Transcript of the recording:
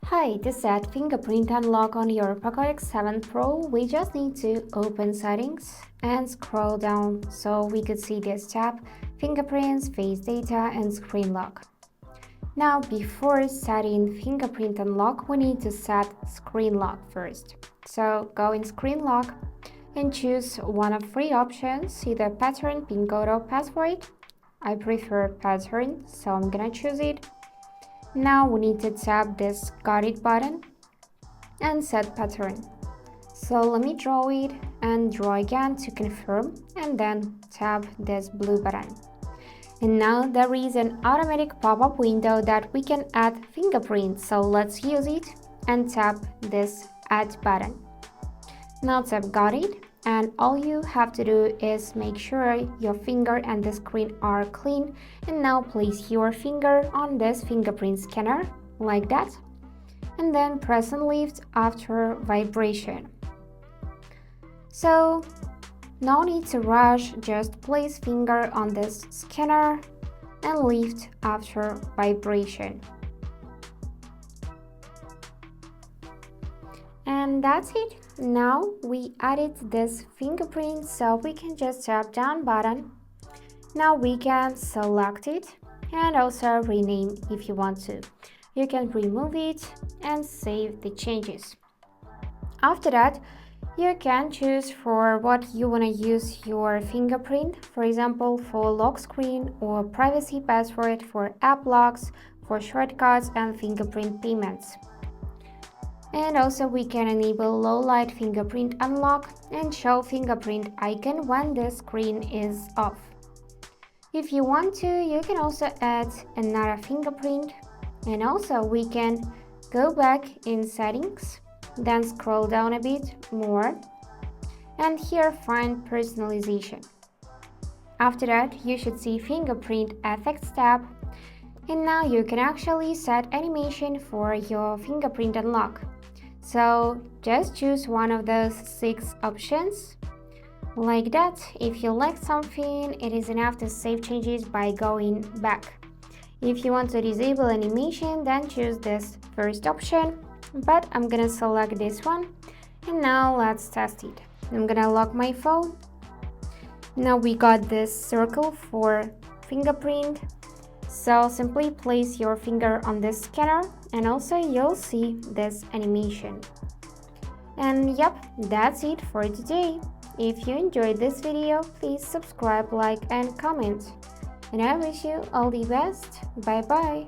Hi, to set fingerprint unlock on your POCO X7 Pro, we just need to open settings and scroll down so we could see this tab, fingerprints, face data and screen lock. Now before setting fingerprint unlock, we need to set screen lock first. So go in screen lock and choose one of three options, either pattern, pin code or password. I prefer pattern, so I'm gonna choose it. Now we need to tap this got it button and set pattern. So let me draw it and draw again to confirm and then tap this blue button. And now there is an automatic pop-up window that we can add fingerprints, so let's use it and tap this add button. Now tap got it, and all you have to do is make sure your finger and the screen are clean, and now place your finger on this fingerprint scanner like that, and then press and lift after vibration. So no need to rush, just place finger on this scanner and lift after vibration. And that's it. Now we added this fingerprint, so we can just tap down button. Now we can select it and also rename if you want to. You can remove it and save the changes. After that, you can choose for what you want to use your fingerprint, for example, for lock screen or privacy password, for app locks, for shortcuts and fingerprint payments. And also we can enable low light fingerprint unlock and show fingerprint icon when the screen is off. If you want to, you can also add another fingerprint, and also we can go back in settings, then scroll down a bit more and here find personalization. After that, you should see fingerprint effects tab, and now you can actually set animation for your fingerprint unlock. So just choose one of those 6 options like that. If you like something, it is enough to save changes by going back. If you want to disable animation, then choose this first option, but I'm gonna select this one, and now let's test it. I'm gonna lock my phone. Now we got this circle for fingerprint, so simply place your finger on this scanner and also you'll see this animation. And yep, that's it for today. If you enjoyed this video, please subscribe, like and comment. And I wish you all the best. Bye bye.